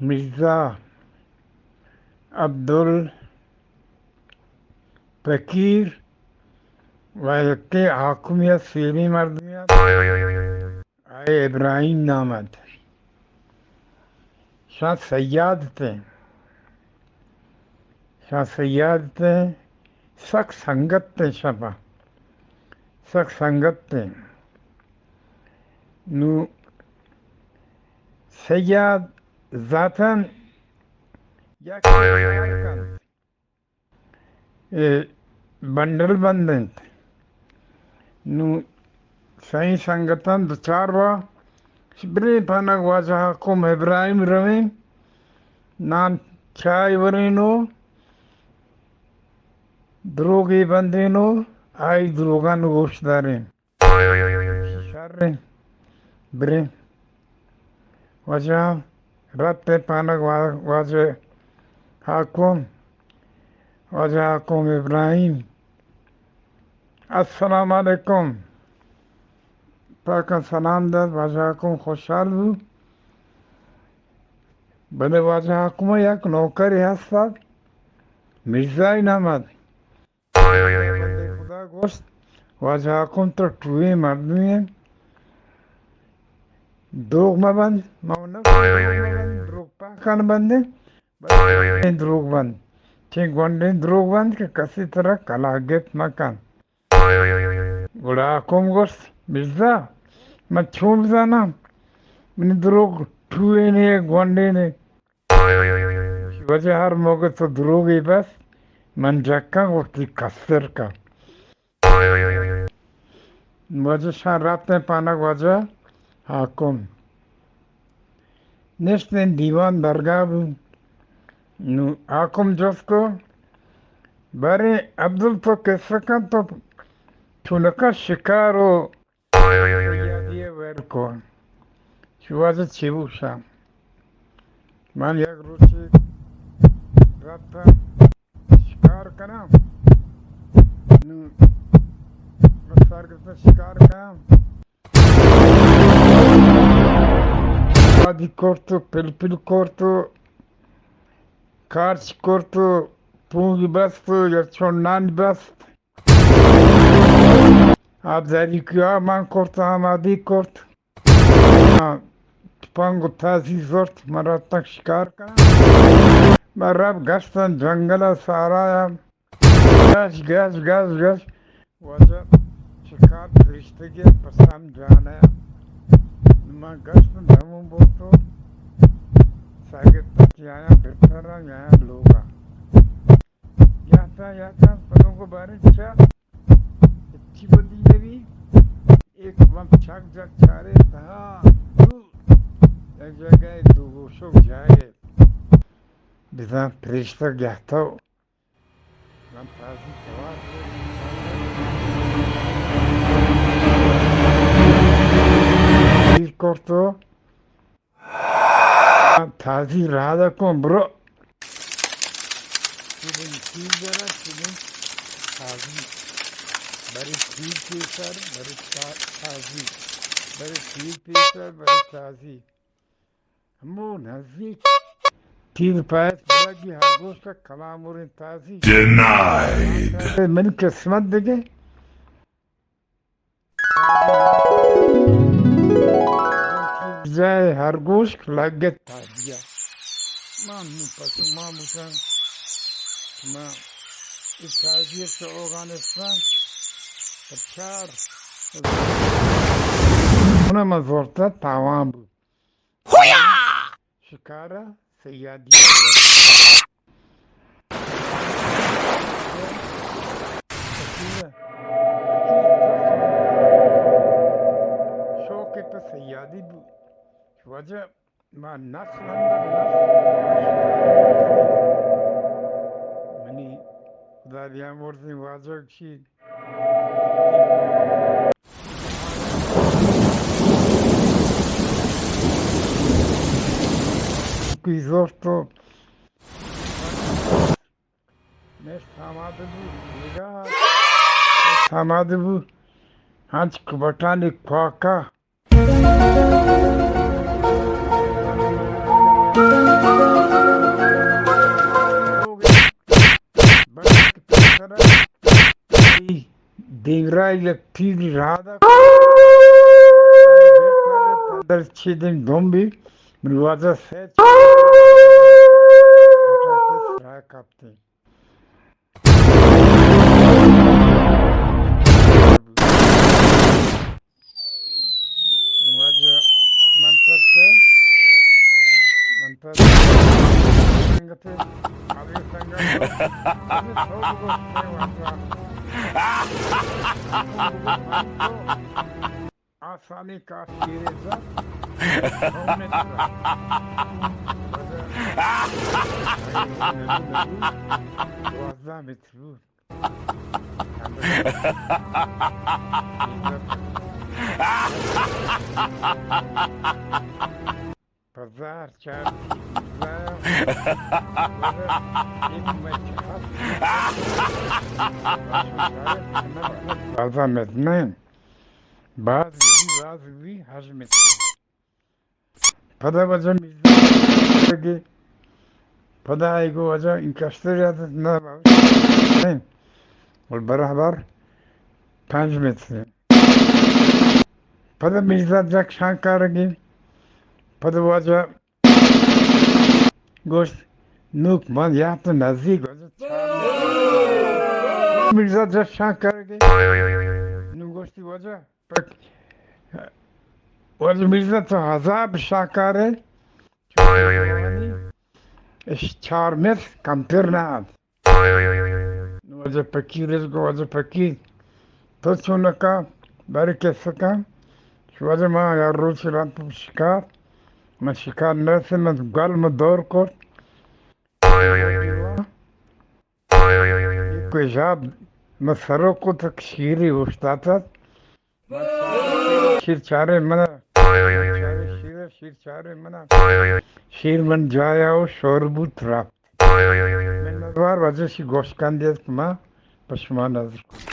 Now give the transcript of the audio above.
मिर्जा अब्दुल फकीर के हाकुमियत सीमी मर्दियत आए इब्राहिम नामद शाह सयाद थे सख संगत थे शपा सख संगत थे नु सयाद जातन या बंडल बंदन नु सही संगतन दुचार वा शिबरे पनक वाजह कुम इब्राहिम रवे नान चाय वरेनो द्रोगी बंदेनो आई द्रोगान गोश्तारे शारे ब्रे वजह रत पनक वाजह हाकुम वजह हाकुम इब्राहिम अस्सलाम वालेकुम पाका सलाम दर वाजाकुम खुशहाल हूँ बड़े वाजाकुम एक नौकर हस्ता मिर्जा नामद खुदा गोश्त वाजाकुम तो टूए मर्दमी है द्रोग मबंद मौनक द्रोग पाकन बंदे द्रोग बंद ठीक बंदे द्रोग बंद के किसी तरह कलागत मकान गुड़ाकुम गोश्त मिर्जा मैं छोड़ जाना मैंने द्रोग ठुए ने गोंडे ने वजह हर मौके तो द्रोग ही बस मन जक्का उठती कसर का वजह शाह रात में पाना वजह हाकुम नेस्ट ने दीवान दरगाह नु हाकुम जोस्को बारे अब्दुल तो कैसा तो छुनका शिकारो को शिवाजी चिबूसा मान एक रुचि रात शिकार करा शिकार करा आदि कोर्तो पिलपिल कोर्तो कार्च कोर्तो पूंगी बस्तो या छोड़नान बस्त आप जारी किया मां कोर्तो हम आदि कोर्तो पंग ताजी जोर्त मरा तक शिकार करा मरब गश्तन जंगल सारा गश गश गश गश वजह शिकार रिश्ते के पसंद जाना मैं गश्तन धमू बोतो सागित तक आया बेहतर यहाँ लोगा याता पनों को बारे चा अच्छी बदी में भी एक वक्त छक जग छारे था एक जगह दो शोक जाए बिना फरिश्ता गया था हम ताजी सवार करतो ताजी राधा को ब्रो जरा ताजी बड़ी ठीक पेशर बड़ी ताजी बड़ी ठीक पेशर बड़ी ताजी हमो नजदीक तीन पैस बड़ा की हर गोश्त का कलाम और ताजी मन किस्मत देखे जाए हर गोश्त लगे ताजिया मामू पशु मामूसा मां इस ताजियत से अफगानिस्तान प्रचार उन्हें मजोरता तावाम शिकारा सयादी शौक तो सयादी वजह मां नस्ल मनी दादिया मोर्सी वाजह की Quizorto Mestamado do Liga samadı bu. Hanç kubatani kuaka. Devrayla pil rada. Tandar çiğdim dombi. Mırvaza seç. Patates fry kaptı. Vaja mantar ke संगते आगे संगत आसानी का सीरेजा होने वज़ा मिथलू Pazar çarşı azam bazı hazmet. Pada vajam izlegi. Pada ego vajam inkastırıyat ne var? Ne? Ol beraber 5 metre. Pada mizlacak şankarı pada vajam gost nuk man yaptı nazik mizlacak şankarı nu gosti vajam वज़ मिर्ज़त हज़ाब शाकारे चार में कंपेरनाद was फकीर को was फकीर तो चुनका बारिक सका वज़ मां यार रोज रात शिकार मैं शिकार न से मैं गल में दौर को कोई जाब मैं सरों को तक शीरी उस्ताता शीर चारे मना शीर चारे मना शीर मन जाया हो शोरबूत रात मैं नजवार वजह से गोश्त कांदियत मा पशुमा नजर